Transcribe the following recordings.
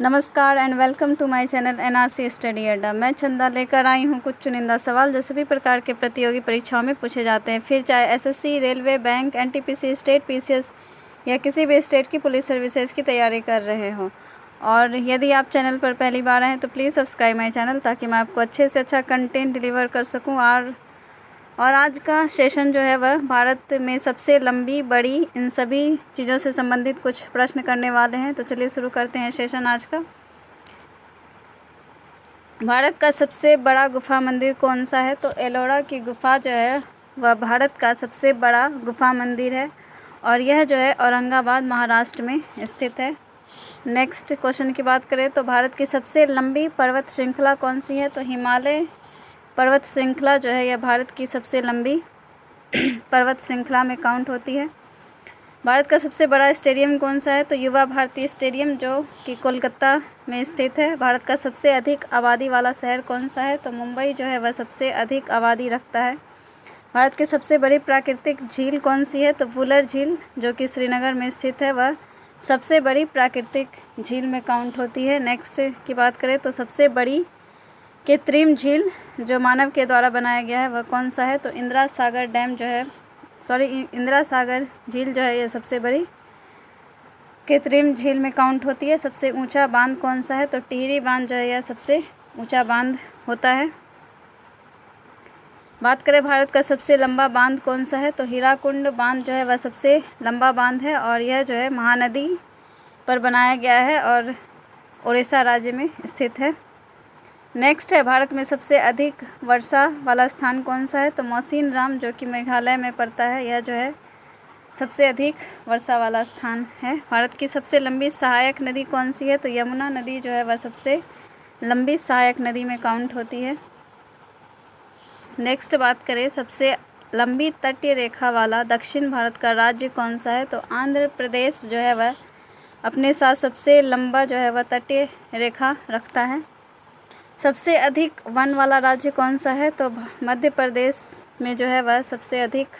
नमस्कार and welcome to my channel NRC study Adda. मैं चंदा लेकर आई हूं कुछ चुनिंदा सवाल जो सभी प्रकार के प्रतियोगी परीक्षाओं में पूछे जाते हैं, फिर चाहे SSC, railway, bank, NTPC, state PCS या किसी भी स्टेट की पुलिस सर्विसेज की तैयारी कर रहे हो। और यदि आप चैनल पर पहली बार आए हैं तो प्लीज़ सब्सक्राइब माई चैनल ताकि मैं आपको अच्छे से अच्छा कंटेंट डिलीवर कर सकूँ। और आज का सेशन जो है वह भारत में सबसे लंबी, बड़ी, इन सभी चीज़ों से संबंधित कुछ प्रश्न करने वाले हैं। तो चलिए शुरू करते हैं सेशन आज का। भारत का सबसे बड़ा गुफा मंदिर कौन सा है? तो एलोरा की गुफा जो है वह भारत का सबसे बड़ा गुफा मंदिर है और यह जो है औरंगाबाद, महाराष्ट्र में स्थित है। नेक्स्ट क्वेश्चन की बात करें तो भारत की सबसे लंबी पर्वत श्रृंखला कौन सी है? तो हिमालय पर्वत श्रृंखला जो है यह भारत की सबसे लंबी पर्वत श्रृंखला में काउंट होती है। भारत का सबसे बड़ा स्टेडियम कौन सा है? तो युवा भारती स्टेडियम जो कि कोलकाता में स्थित है। भारत का सबसे अधिक आबादी वाला शहर कौन सा है? तो मुंबई जो है वह सबसे अधिक आबादी रखता है। भारत की सबसे बड़ी प्राकृतिक झील कौन सी है? तो वुलर झील जो कि श्रीनगर में स्थित है वह सबसे बड़ी प्राकृतिक झील में काउंट होती है। नेक्स्ट की बात करें तो सबसे बड़ी कृत्रिम झील जो मानव के द्वारा बनाया गया है वह कौन सा है? तो इंदिरा सागर झील जो है यह सबसे बड़ी कृत्रिम झील में काउंट होती है। सबसे ऊंचा बांध कौन सा है? तो टिहरी बांध जो है यह सबसे ऊंचा बांध होता है। बात करें भारत का सबसे लंबा बांध कौन सा है? तो हीराकुंड बांध जो है वह सबसे लंबा बांध है और यह जो है महानदी पर बनाया गया है और उड़ीसा राज्य में स्थित है। नेक्स्ट है भारत में सबसे अधिक वर्षा वाला स्थान कौन सा है? तो मौसिन राम जो कि मेघालय में पड़ता है, यह जो है सबसे अधिक वर्षा वाला स्थान है। भारत की सबसे लंबी सहायक नदी कौन सी है? तो यमुना नदी जो है वह सबसे लंबी सहायक नदी में काउंट होती है। नेक्स्ट बात करें सबसे लंबी तटीय रेखा वाला दक्षिण भारत का राज्य कौन सा है? तो आंध्र प्रदेश जो है वह अपने साथ सबसे लंबा जो है वह तटीय रेखा रखता है। सबसे अधिक वन वाला राज्य कौन सा है? तो मध्य प्रदेश में जो है वह सबसे अधिक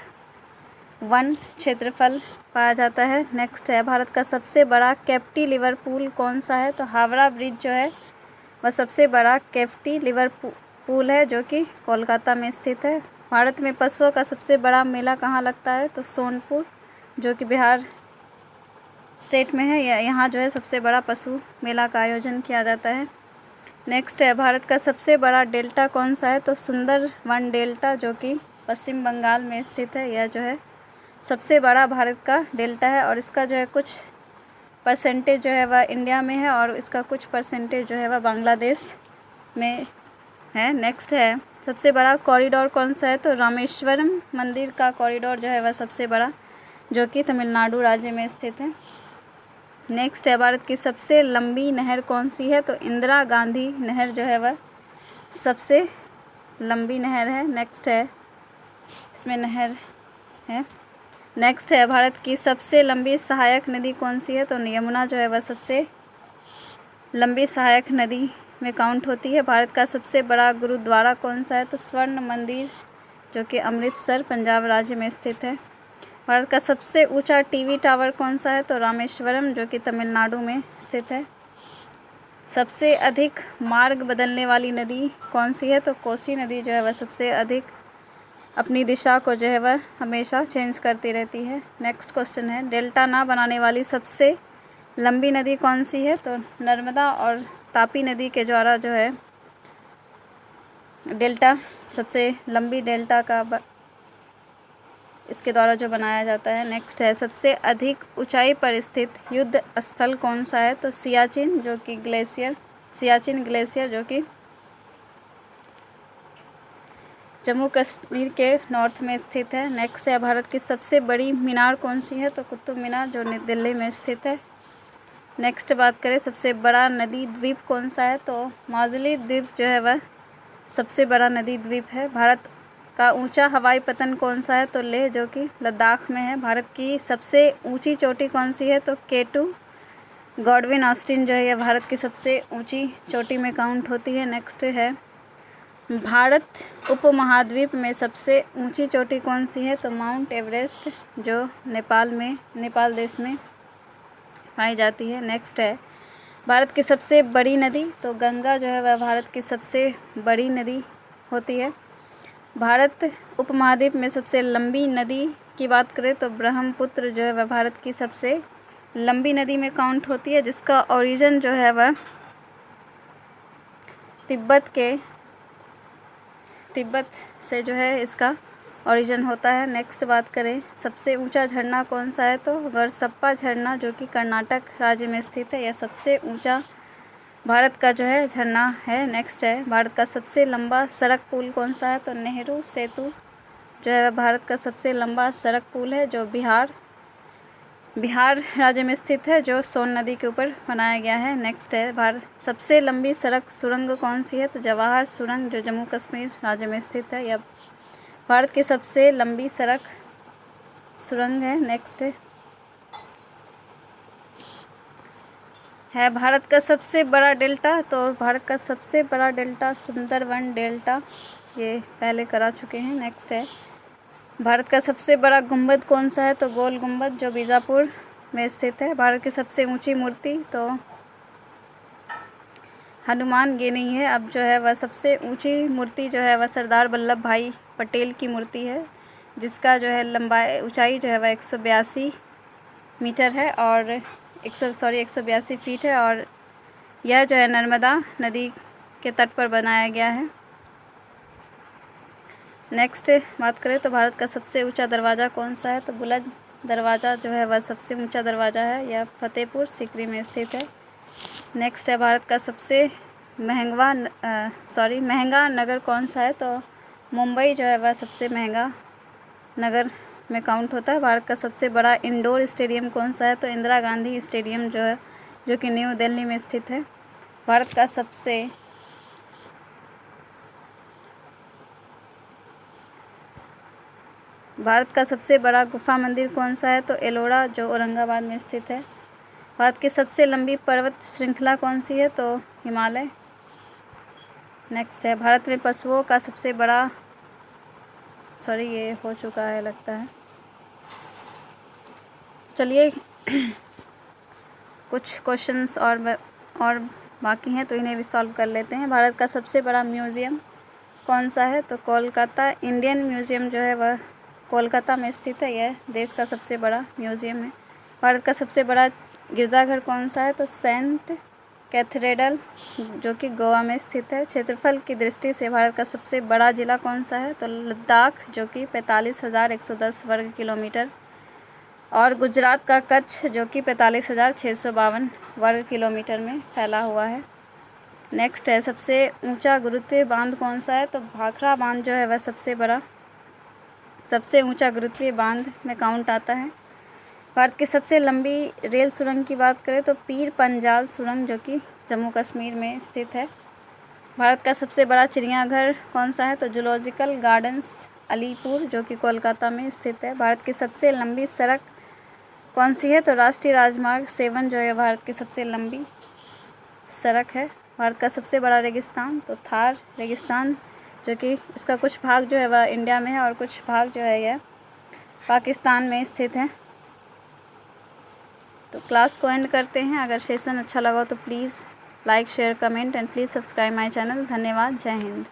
वन क्षेत्रफल पाया जाता है। नेक्स्ट है भारत का सबसे बड़ा कैंटिलीवर पुल कौन सा है? तो हावड़ा ब्रिज जो है वह सबसे बड़ा कैंटिलीवर पुल है जो कि कोलकाता में स्थित है। भारत में पशुओं का सबसे बड़ा मेला कहाँ लगता है? तो सोनपुर जो कि बिहार स्टेट में है। यहाँ जो है सबसे बड़ा पशु मेला का आयोजन किया जाता है। नेक्स्ट है भारत का सबसे बड़ा डेल्टा कौन सा है? तो सुंदरवन डेल्टा जो कि पश्चिम बंगाल में स्थित है, यह जो है सबसे बड़ा भारत का डेल्टा है और इसका जो है कुछ परसेंटेज जो है वह इंडिया में है और इसका कुछ परसेंटेज जो है वह बांग्लादेश में है। नेक्स्ट है सबसे बड़ा कॉरिडोर कौन सा है? तो रामेश्वरम मंदिर का कॉरिडोर जो है वह सबसे बड़ा जो कि तमिलनाडु राज्य में स्थित है। नेक्स्ट है भारत की सबसे लंबी नहर कौन सी है? तो इंदिरा गांधी नहर जो है वह सबसे लंबी नहर है। नेक्स्ट है इसमें नहर है। नेक्स्ट है भारत की सबसे लंबी सहायक नदी कौन सी है? तो यमुना जो है वह सबसे लंबी सहायक नदी में काउंट होती है। भारत का सबसे बड़ा गुरुद्वारा कौन सा है? तो स्वर्ण मंदिर जो कि अमृतसर, पंजाब राज्य में स्थित है। भारत का सबसे ऊंचा टीवी टावर कौन सा है? तो रामेश्वरम जो कि तमिलनाडु में स्थित है। सबसे अधिक मार्ग बदलने वाली नदी कौन सी है? तो कोसी नदी जो है वह सबसे अधिक अपनी दिशा को जो है वह हमेशा चेंज करती रहती है। नेक्स्ट क्वेश्चन है डेल्टा ना बनाने वाली सबसे लंबी नदी कौन सी है? तो नर्मदा और तापी नदी के द्वारा जो है डेल्टा सबसे लंबी डेल्टा का इसके द्वारा जो बनाया जाता है। नेक्स्ट है सबसे अधिक ऊंचाई पर स्थित युद्ध स्थल कौन सा है? तो सियाचिन ग्लेशियर जो कि जम्मू कश्मीर के नॉर्थ में स्थित है। नेक्स्ट है भारत की सबसे बड़ी मीनार कौन सी है? तो कुतुब मीनार जो नई दिल्ली में स्थित है। नेक्स्ट बात करें सबसे बड़ा नदी द्वीप कौन सा है? तो माजुली द्वीप जो है वह सबसे बड़ा नदी द्वीप है। भारत का ऊंचा हवाई पतन कौन सा है? तो लेह जो कि लद्दाख में है। भारत की सबसे ऊंची चोटी कौन सी है? तो K2 गॉडविन ऑस्टिन जो है यह भारत की सबसे ऊंची चोटी में काउंट होती है। नेक्स्ट है भारत उपमहाद्वीप में सबसे ऊंची चोटी कौन सी है? तो माउंट एवरेस्ट जो नेपाल देश में पाई जाती है। नेक्स्ट है भारत की सबसे बड़ी नदी, तो गंगा जो है वह भारत की सबसे बड़ी नदी होती है। भारत उपमहाद्वीप में सबसे लंबी नदी की बात करें तो ब्रह्मपुत्र जो है वह भारत की सबसे लंबी नदी में काउंट होती है, जिसका ओरिजिन जो है वह तिब्बत से जो है इसका ओरिजिन होता है। नेक्स्ट बात करें सबसे ऊंचा झरना कौन सा है, तो गरसप्पा झरना जो कि कर्नाटक राज्य में स्थित है, यह सबसे ऊंचा भारत का जो है झरना है। नेक्स्ट है भारत का सबसे लंबा सड़क पुल कौन सा है, तो नेहरू सेतु जो है भारत का सबसे लंबा सड़क पुल है, जो बिहार राज्य में स्थित है, जो सोन नदी के ऊपर बनाया गया है। नेक्स्ट है भारत सबसे लंबी सड़क सुरंग कौन सी है, तो जवाहर सुरंग जो जम्मू कश्मीर राज्य में स्थित है, यह भारत की सबसे लंबी सड़क सुरंग है। नेक्स्ट है भारत का सबसे बड़ा डेल्टा, तो भारत का सबसे बड़ा डेल्टा सुंदरवन डेल्टा, ये पहले करा चुके हैं। नेक्स्ट है भारत का सबसे बड़ा गुंबद कौन सा है, तो गोल गुंबद जो बीजापुर में स्थित है। भारत की सबसे ऊंची मूर्ति तो हनुमान ये नहीं है, अब जो है वह सबसे ऊंची मूर्ति जो है वह सरदार वल्लभ भाई पटेल की मूर्ति है, जिसका जो है लंबाई ऊंचाई जो है वह 182 मीटर है और 182 फीट है, और यह जो है नर्मदा नदी के तट पर बनाया गया है। नेक्स्ट बात करें तो भारत का सबसे ऊंचा दरवाज़ा कौन सा है, तो बुलंद दरवाज़ा जो है वह सबसे ऊंचा दरवाज़ा है, यह फतेहपुर सीकरी में स्थित है। नेक्स्ट है भारत का सबसे महंगा नगर कौन सा है, तो मुंबई जो है वह सबसे महंगा नगर में काउंट होता है। भारत का सबसे बड़ा इंडोर स्टेडियम कौन सा है, तो इंदिरा गांधी स्टेडियम जो है, जो कि न्यू दिल्ली में स्थित है। भारत का सबसे बड़ा गुफा मंदिर कौन सा है, तो एलोरा जो औरंगाबाद में स्थित है। भारत की सबसे लंबी पर्वत श्रृंखला कौन सी है, तो हिमालय। नेक्स्ट है भारत में पशुओं का सबसे बड़ा ये हो चुका है लगता है। चलिए कुछ क्वेश्चंस और बाकी हैं तो इन्हें भी सॉल्व कर लेते हैं। भारत का सबसे बड़ा म्यूज़ियम कौन सा है, तो कोलकाता इंडियन म्यूज़ियम जो है वह कोलकाता में स्थित है, यह देश का सबसे बड़ा म्यूज़ियम है। भारत का सबसे बड़ा गिरजाघर कौन सा है, तो सेंट कैथेड्रल जो कि गोवा में स्थित है। क्षेत्रफल की दृष्टि से भारत का सबसे बड़ा जिला कौन सा है, तो लद्दाख जो कि 45,110 वर्ग किलोमीटर, और गुजरात का कच्छ जो कि 45,652 वर्ग किलोमीटर में फैला हुआ है। नेक्स्ट है सबसे ऊंचा गुरुत्वीय बांध कौन सा है, तो भाखड़ा बांध जो है वह सबसे ऊंचा गुरुत्वीय बांध में काउंट आता है। भारत की सबसे लंबी रेल सुरंग की बात करें तो पीर पंजाल सुरंग जो कि जम्मू कश्मीर में स्थित है। भारत का सबसे बड़ा चिड़ियाघर कौन सा है, तो जूलॉजिकल गार्डन्स अलीपुर जो कि कोलकाता में स्थित है। भारत की सबसे लंबी सड़क कौन सी है, तो राष्ट्रीय राजमार्ग 7 जो है भारत की सबसे लंबी सड़क है। भारत का सबसे बड़ा रेगिस्तान तो थार रेगिस्तान जो कि इसका कुछ भाग जो है वह इंडिया में है और कुछ भाग जो है यह पाकिस्तान में स्थित है। तो क्लास को एंड करते हैं। अगर सेशन अच्छा लगा तो please like share comment and please subscribe my channel. धन्यवाद। जय हिंद।